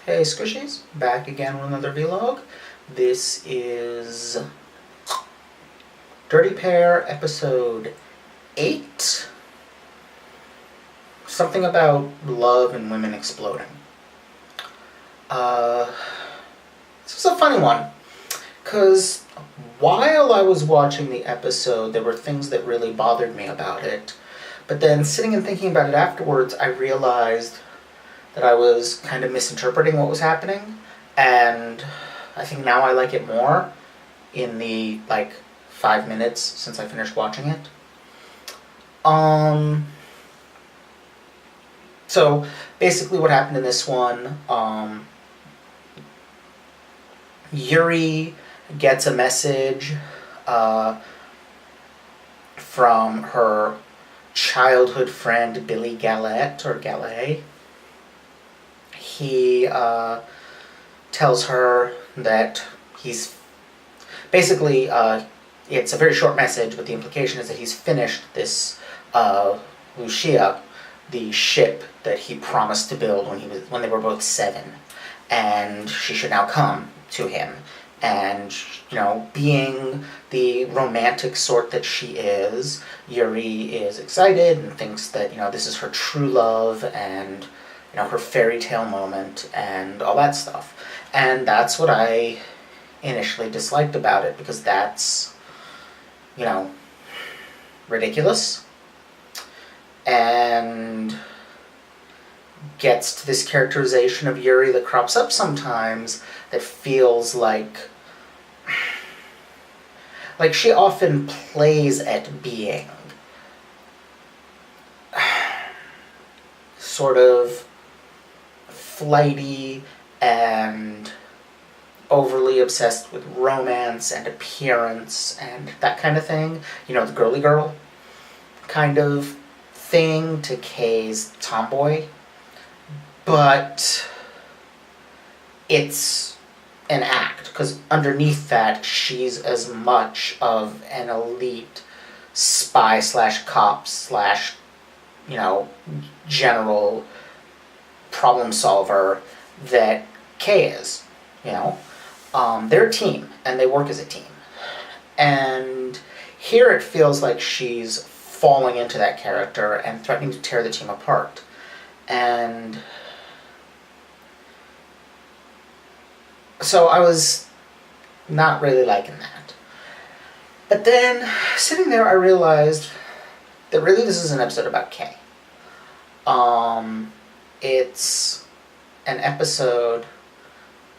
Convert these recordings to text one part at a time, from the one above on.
Hey Squishies, back again with another vlog. This is Dirty Pair episode 8. Something about love and women exploding. This was a funny one, because while I was watching the episode, there were things that really bothered me about it. But then sitting and thinking about it afterwards, I realized that I was kind of misinterpreting what was happening, and I think now I like it more in the 5 minutes since I finished watching it. So basically what happened in this one, Yuri gets a message from her childhood friend Billy Galette, or Gallet. He tells her that he's basically, it's a very short message, but the implication is that he's finished this Lucia, the ship that he promised to build when they were both 7, and she should now come to him. And, being the romantic sort that she is, Yuri is excited and thinks that, this is her true love and, her fairy tale moment and all that stuff. And that's what I initially disliked about it, because that's, ridiculous. And gets to this characterization of Yuri that crops up sometimes that feels like she often plays at being sort of flighty and overly obsessed with romance and appearance and that kind of thing. The girly girl kind of thing to Kei's tomboy. But it's an act, because underneath that, she's as much of an elite spy / cop / general problem solver that Kei is. They're a team, and they work as a team. And here it feels like she's falling into that character and threatening to tear the team apart. And so I was not really liking that. But then, sitting there, I realized that really this is an episode about Kei. It's an episode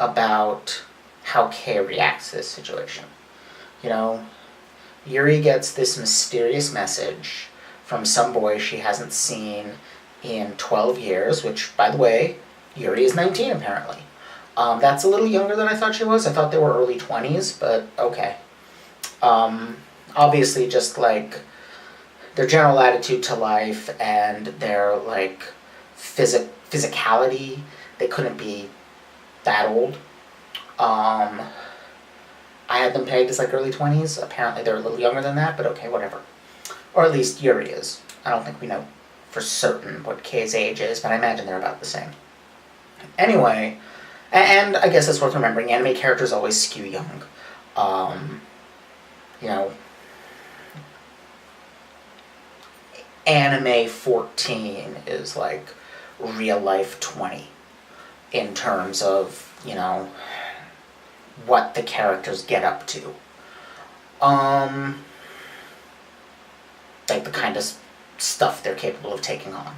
about how Kei reacts to this situation. Yuri gets this mysterious message from some boy she hasn't seen in 12 years, which, by the way, Yuri is 19 apparently. That's a little younger than I thought she was. I thought they were early 20s, but okay. Obviously just their general attitude to life and their physicality, they couldn't be that old. I had them pegged as early 20s. Apparently they're a little younger than that, but okay, whatever. Or at least Yuri is. I don't think we know for certain what Kei's age is, but I imagine they're about the same. Anyway, and I guess it's worth remembering, anime characters always skew young. Anime 14 is real life 20 in terms of, what the characters get up to. The kind of stuff they're capable of taking on.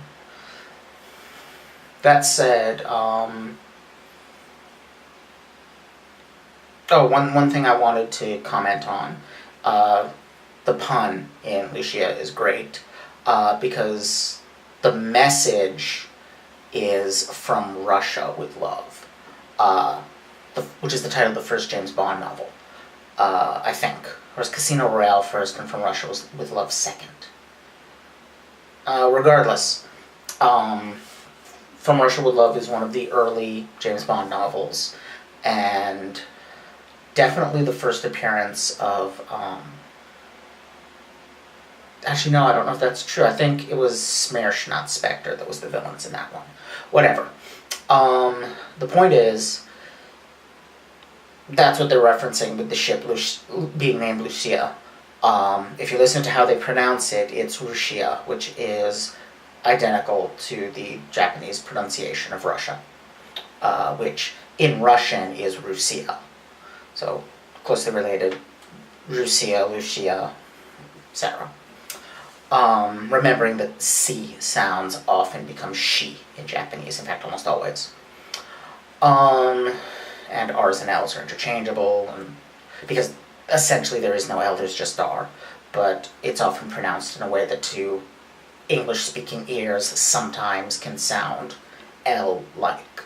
That said, one thing I wanted to comment on, the pun in Lucia is great, because the message is From Russia with Love, which is the title of the first James Bond novel, I think. Or is Casino Royale first and From Russia with Love second? Regardless, From Russia with Love is one of the early James Bond novels, and definitely the first appearance of, actually no, I don't know if that's true. I think it was Smersh, not Spectre, that was the villains in that one. Whatever. The point is, that's what they're referencing with the ship being named Lucia. If you listen to how they pronounce it, it's Rusia, which is identical to the Japanese pronunciation of Russia, which in Russian is Rusia. So closely related, Rusia, Lucia, etc. Remembering that C sounds often become she in Japanese, in fact almost always. And R's and L's are interchangeable, and because essentially there is no L, there's just R, but it's often pronounced in a way that to English-speaking ears sometimes can sound L-like,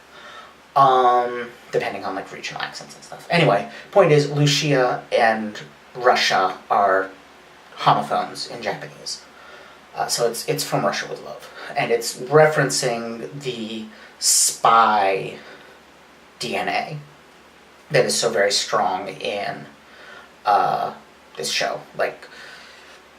depending on like regional accents and stuff. Anyway, point is, Lucia and Russia are homophones in Japanese. So it's from Russia with Love, and it's referencing the spy DNA that is so very strong in this show. Like,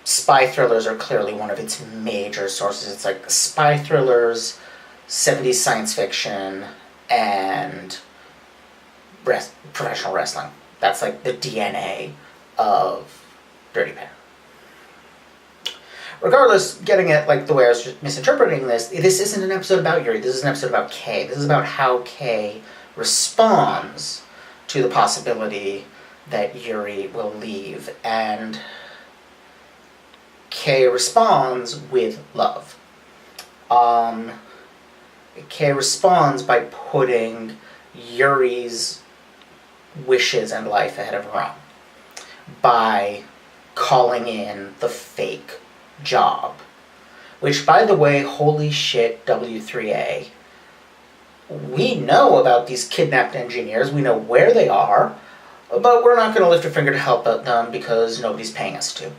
spy thrillers are clearly one of its major sources. It's like spy thrillers, 70s science fiction, and professional wrestling. That's like the DNA of Dirty Pair. Regardless, getting at like the way I was misinterpreting this isn't an episode about Yuri, this is an episode about Kei. This is about how Kei responds to the possibility that Yuri will leave, and Kei responds with love. Kei responds by putting Yuri's wishes and life ahead of her own, by calling in the fake job. Which, by the way, holy shit, W3A. We know about these kidnapped engineers, we know where they are, but we're not going to lift a finger to help them because nobody's paying us to.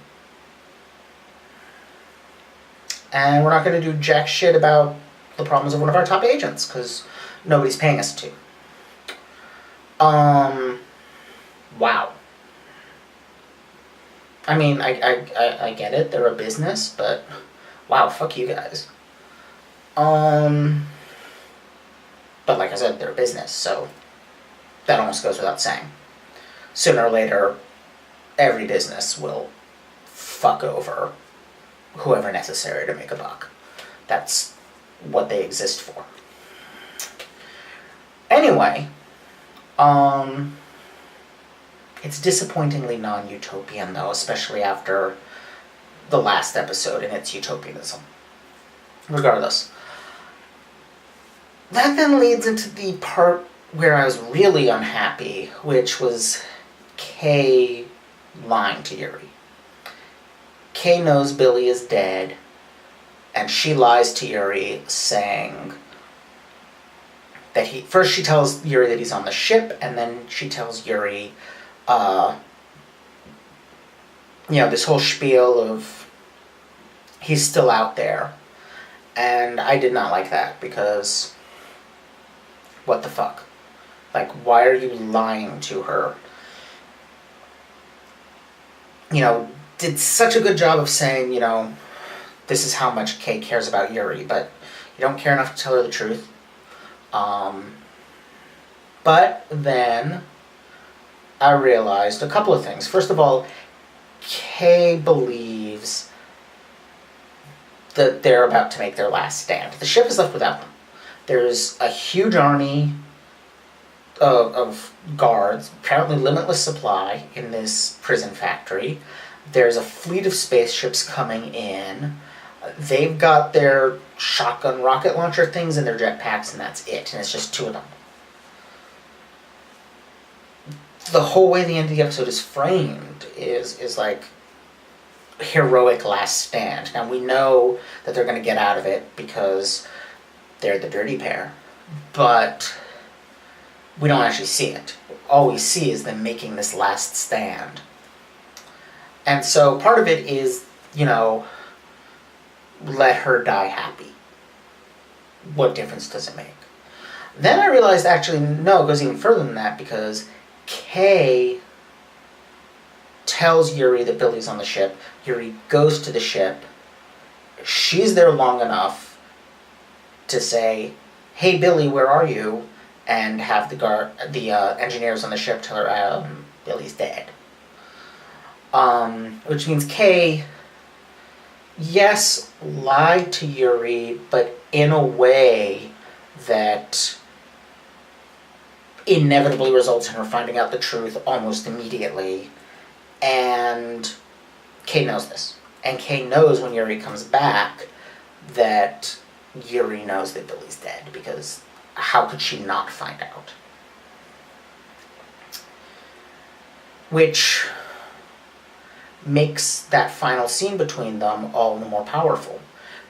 And we're not going to do jack shit about the problems of one of our top agents because nobody's paying us to. Wow. I mean, I get it, they're a business, but wow, fuck you guys. But like I said, they're a business, so that almost goes without saying. Sooner or later, every business will fuck over whoever necessary to make a buck. That's what they exist for. Anyway, it's disappointingly non-utopian though, especially after the last episode and its utopianism. Regardless. That then leads into the part where I was really unhappy, which was Kei lying to Yuri. Kei knows Billy is dead, and she lies to Yuri, saying that first she tells Yuri that he's on the ship, and then she tells Yuri, this whole spiel of he's still out there. And I did not like that, because what the fuck? Like, why are you lying to her? Did such a good job of saying, this is how much Kei cares about Yuri, but you don't care enough to tell her the truth. But then I realized a couple of things. First of all, Kei believes that they're about to make their last stand. The ship is left without them. There's a huge army of guards, apparently limitless supply in this prison factory. There's a fleet of spaceships coming in. They've got their shotgun rocket launcher things and their jetpacks, and that's it. And it's just two of them. The whole way the end of the episode is framed is like heroic last stand. Now we know that they're going to get out of it because they're the Dirty Pair, but we don't actually see it. All we see is them making this last stand. And so part of it is, let her die happy. What difference does it make? Then I realized actually, no, it goes even further than that, because Kei tells Yuri that Billy's on the ship. Yuri goes to the ship. She's there long enough to say, "Hey Billy, where are you?" and have the engineers on the ship tell her, "Billy's dead." Which means Kei, yes, lied to Yuri, but in a way that inevitably results in her finding out the truth almost immediately. And Kei knows this. And Kei knows when Yuri comes back that Yuri knows that Billy's dead, because how could she not find out? Which makes that final scene between them all the more powerful,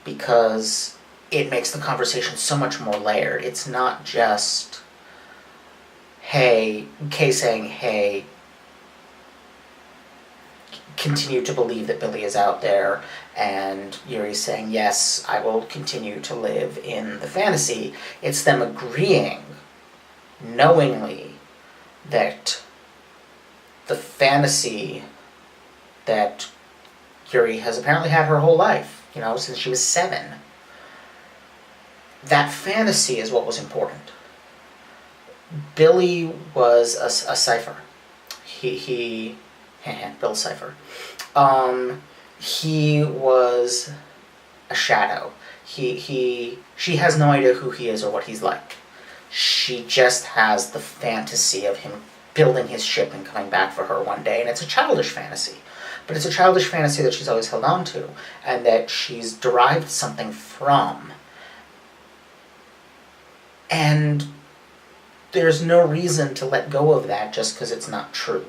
because it makes the conversation so much more layered. It's not just, hey, Kei saying, hey, continue to believe that Billy is out there, and Yuri saying, yes, I will continue to live in the fantasy. It's them agreeing, knowingly, that the fantasy that Yuri has apparently had her whole life, since she was 7, that fantasy is what was important. Billy was a cipher. He Bill Cipher. He was a shadow. She has no idea who he is or what he's like. She just has the fantasy of him building his ship and coming back for her one day, and it's a childish fantasy. But it's a childish fantasy that she's always held on to, and that she's derived something from. And there's no reason to let go of that just because it's not true.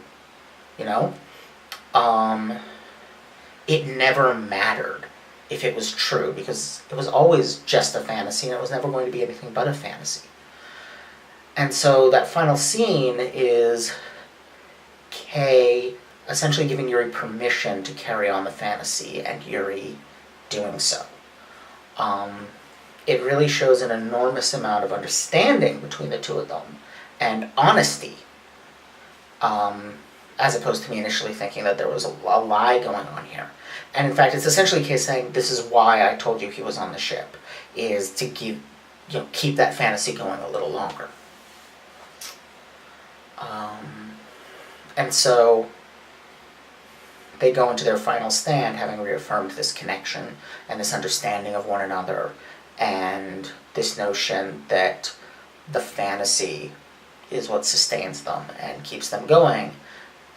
It never mattered if it was true, because it was always just a fantasy, and it was never going to be anything but a fantasy. And so that final scene is Kei essentially giving Yuri permission to carry on the fantasy, and Yuri doing so. It really shows an enormous amount of understanding between the two of them, and honesty, as opposed to me initially thinking that there was a lie going on here. And in fact, it's essentially Kei saying, this is why I told you he was on the ship, is to keep that fantasy going a little longer. And so they go into their final stand having reaffirmed this connection and this understanding of one another, and this notion that the fantasy is what sustains them and keeps them going.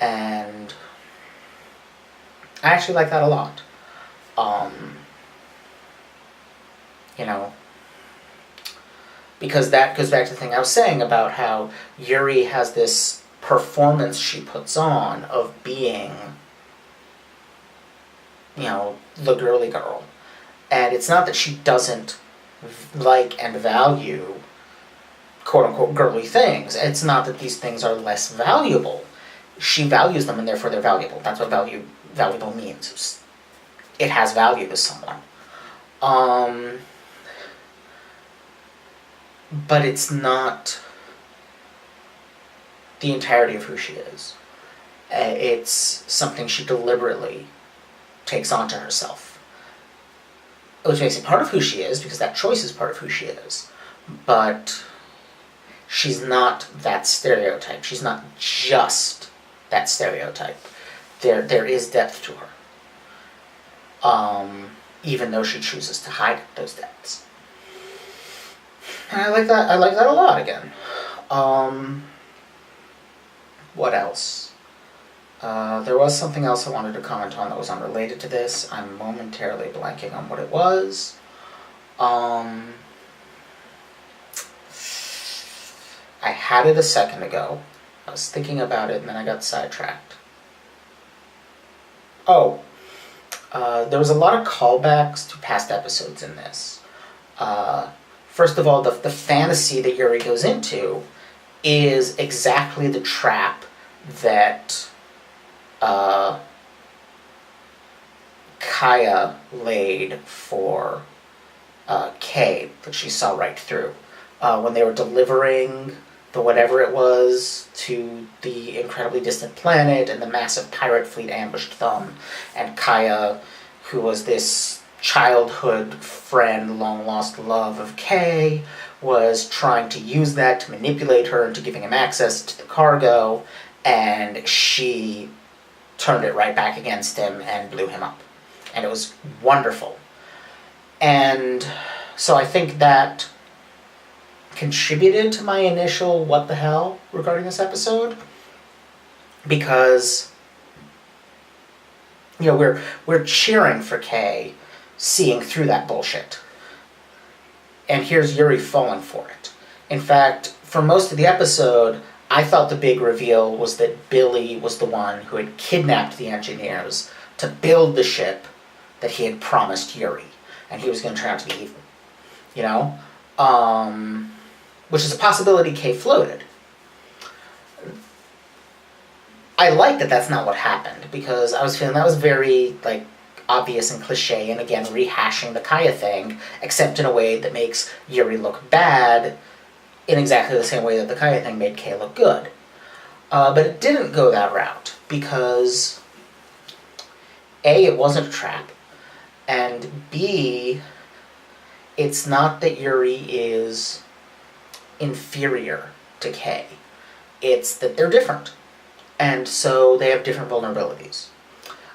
And I actually like that a lot. Because that goes back to the thing I was saying about how Yuri has this performance she puts on of being, the girly girl. And it's not that she doesn't like and value quote-unquote girly things. It's not that these things are less valuable. She values them, and therefore they're valuable. That's what valuable means. It has value to someone. But it's not the entirety of who she is. It's something she deliberately takes onto herself, which makes it part of who she is, because that choice is part of who she is. But she's not that stereotype. She's not just that stereotype. There is depth to her, even though she chooses to hide those depths. And I like that a lot again. What else? There was something else I wanted to comment on that was unrelated to this. I'm momentarily blanking on what it was. I had it a second ago. I was thinking about it, and then I got sidetracked. There was a lot of callbacks to past episodes in this. First of all, the fantasy that Yuri goes into is exactly the trap that Kaya laid for Kei, that she saw right through. When they were delivering the whatever it was to the incredibly distant planet, and the massive pirate fleet ambushed them, and Kaya, who was this childhood friend, long lost love of Kei, was trying to use that to manipulate her into giving him access to the cargo, and she turned it right back against him and blew him up. And it was wonderful. And so I think that contributed to my initial what the hell regarding this episode, because we're cheering for Kei seeing through that bullshit, and here's Yuri falling for it. In fact, for most of the episode, I thought the big reveal was that Billy was the one who had kidnapped the engineers to build the ship that he had promised Yuri, and he was going to turn out to be evil. Which is a possibility Kei floated. I like that that's not what happened, because I was feeling that was very, obvious and cliche, and again, rehashing the Kaya thing, except in a way that makes Yuri look bad, in exactly the same way that the Kaya thing made Kei look good. But it didn't go that route, because A, it wasn't a trap, and B, it's not that Yuri is inferior to Kei. It's that they're different. And so they have different vulnerabilities.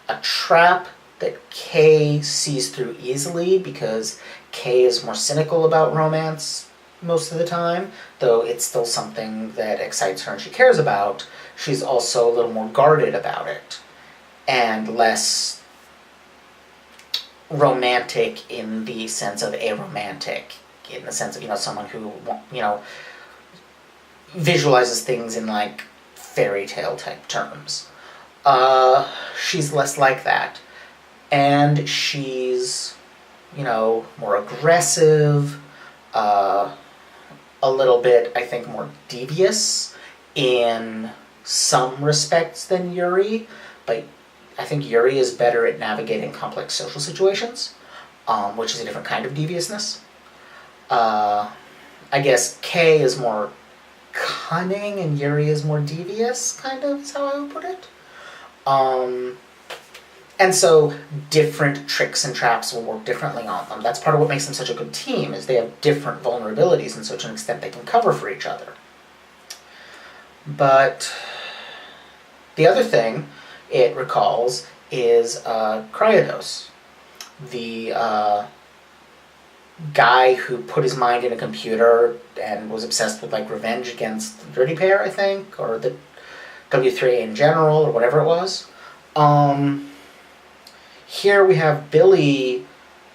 A trap that Kei sees through easily, because Kei is more cynical about romance most of the time, though it's still something that excites her and she cares about. She's also a little more guarded about it, and less romantic in the sense of aromantic, in the sense of, someone who, visualizes things in, fairy tale type terms. She's less like that. And she's, more aggressive, a little bit, I think, more devious in some respects than Yuri, but I think Yuri is better at navigating complex social situations, which is a different kind of deviousness. I guess Kei is more cunning and Yuri is more devious, kind of, is how I would put it. And so different tricks and traps will work differently on them. That's part of what makes them such a good team, is they have different vulnerabilities, and so to an extent they can cover for each other. But the other thing it recalls is Kryados, the guy who put his mind in a computer and was obsessed with revenge against the Dirty Pair, I think, or the W3A in general, or whatever it was. Here we have Billy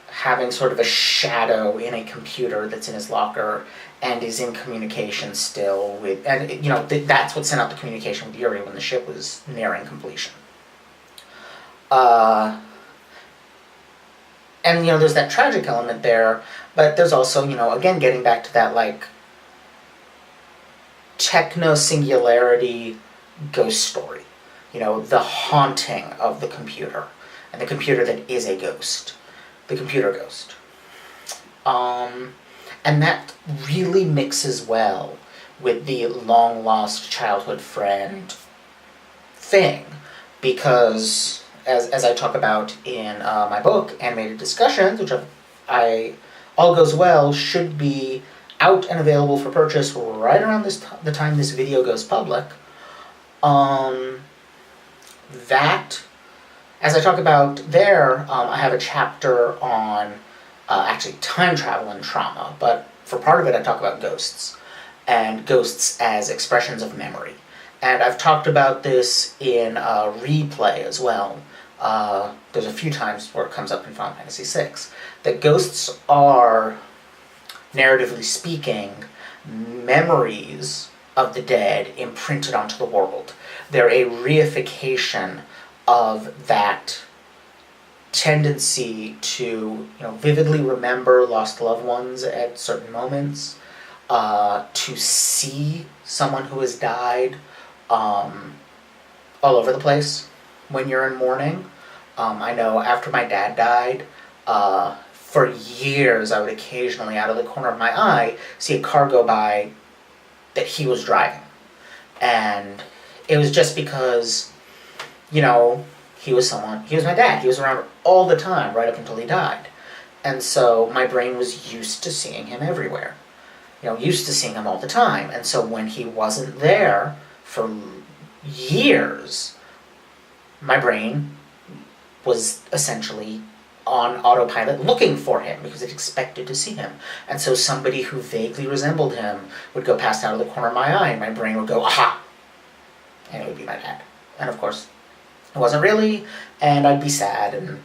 having sort of a shadow in a computer that's in his locker, and is in communication still with, and that's what sent out the communication with Yuri when the ship was nearing completion. And, there's that tragic element there, but there's also, again, getting back to that, techno-singularity ghost story. The haunting of the computer, and the computer that is a ghost. The computer ghost. And that really mixes well with the long-lost childhood friend thing, because as I talk about in my book, Animated Discussions, which all goes well, should be out and available for purchase right around the time this video goes public. That, as I talk about there, I have a chapter on actually time travel and trauma, but for part of it I talk about ghosts, and ghosts as expressions of memory. And I've talked about this in Replay as well. There's a few times where it comes up in Final Fantasy VI, that ghosts are, narratively speaking, memories of the dead imprinted onto the world. They're a reification of that tendency to, vividly remember lost loved ones at certain moments, to see someone who has died all over the place when you're in mourning. I know after my dad died, for years I would occasionally, out of the corner of my eye, see a car go by that he was driving. And it was just because, he was my dad. He was around all the time, right up until he died. And so my brain was used to seeing him everywhere. used to seeing him all the time. And so when he wasn't there for years, my brain was essentially on autopilot looking for him because it expected to see him. And so somebody who vaguely resembled him would go past out of the corner of my eye, and my brain would go, aha! And it would be my dad. And of course, it wasn't really, and I'd be sad, and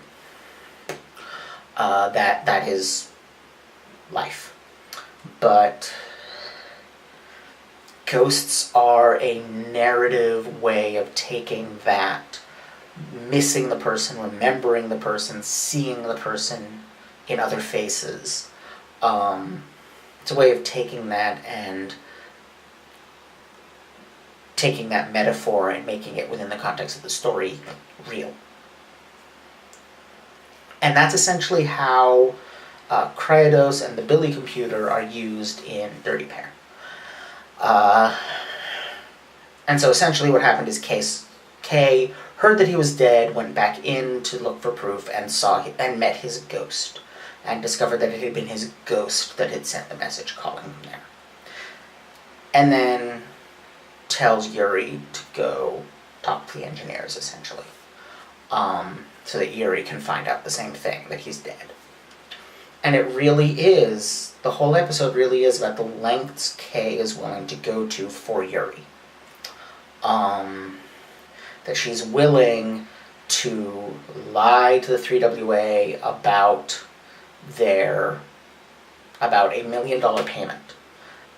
that is life. But ghosts are a narrative way of taking that, missing the person, remembering the person, seeing the person in other faces. It's a way of taking that and taking that metaphor and making it within the context of the story real. And that's essentially how Cryados and the Billy computer are used in Dirty Pair. And so essentially what happened is Kei heard that he was dead, went back in to look for proof, and met his ghost, and discovered that it had been his ghost that had sent the message calling him there. And then tells Yuri to go talk to the engineers, essentially, so that Yuri can find out the same thing, that he's dead. And it really is, the whole episode really is about the lengths Kei is willing to go to for Yuri. That she's willing to lie to the 3WA about $1 million payment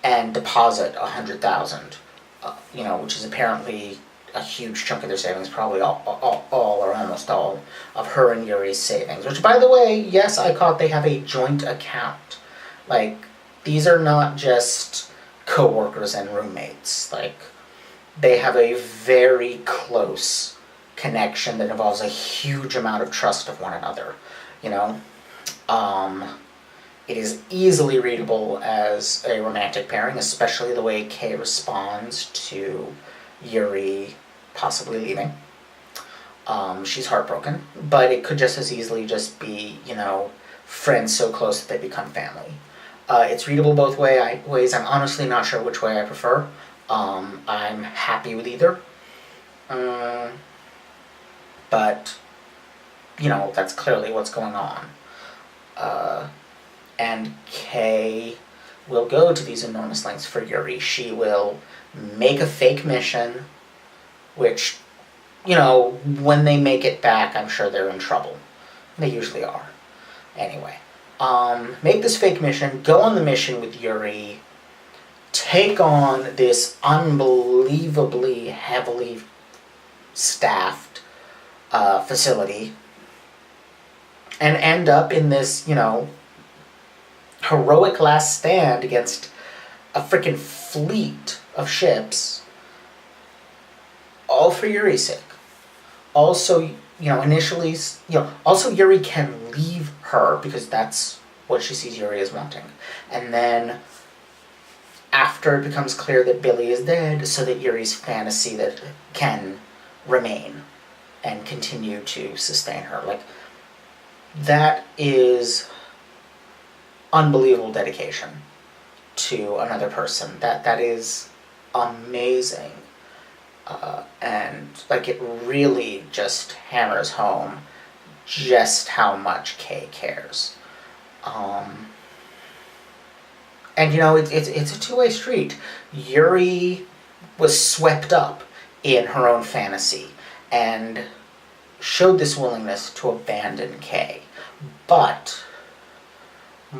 and deposit $100,000, which is apparently a huge chunk of their savings, probably all or almost all of her and Yuri's savings. Which, by the way, yes, I caught they have a joint account. Like, these are not just co-workers and roommates. Like, they have a very close connection that involves a huge amount of trust of one another, It is easily readable as a romantic pairing, especially the way Kei responds to Yuri possibly leaving. She's heartbroken, but it could just as easily just be, friends so close that they become family. It's readable both ways. I'm honestly not sure which way I prefer. I'm happy with either. But, that's clearly what's going on. And Kei will go to these enormous lengths for Yuri. She will make a fake mission, which, when they make it back, I'm sure they're in trouble. They usually are. Anyway, make this fake mission, go on the mission with Yuri, take on this unbelievably heavily staffed facility, and end up in this, heroic last stand against a freaking fleet of ships, all for Yuri's sake. Also, initially, also Yuri can leave her because that's what she sees Yuri as wanting. And then, after it becomes clear that Billy is dead, so that Yuri's fantasy that can remain and continue to sustain her. Like, that is unbelievable dedication to another person. That is amazing. And, it really just hammers home just how much Kei cares. And, it's a two-way street. Yuri was swept up in her own fantasy and showed this willingness to abandon Kei. But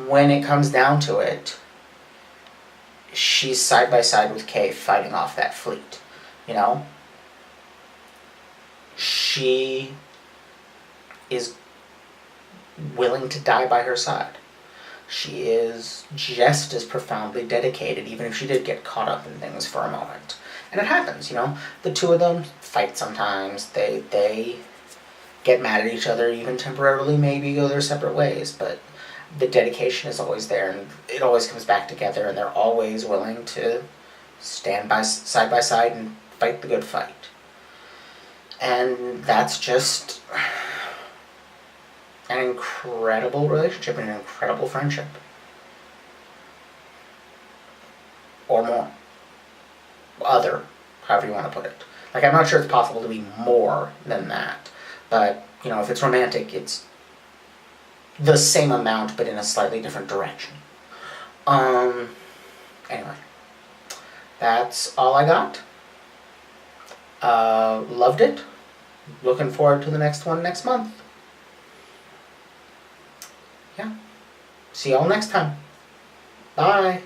when it comes down to it, she's side by side with Kei fighting off that fleet. She is willing to die by her side. She is just as profoundly dedicated, even if she did get caught up in things for a moment. And it happens, The two of them fight sometimes. They get mad at each other, even temporarily, maybe go their separate ways. But the dedication is always there, and it always comes back together, and they're always willing to stand side by side and fight the good fight. And that's just an incredible relationship and an incredible friendship. or more. Other, however you want to put it. Like, I'm not sure it's possible to be more than that. But, you know, if it's romantic, it's the same amount, but in a slightly different direction. Anyway. That's all I got. Loved it. Looking forward to the next one next month. Yeah. See y'all next time. Bye.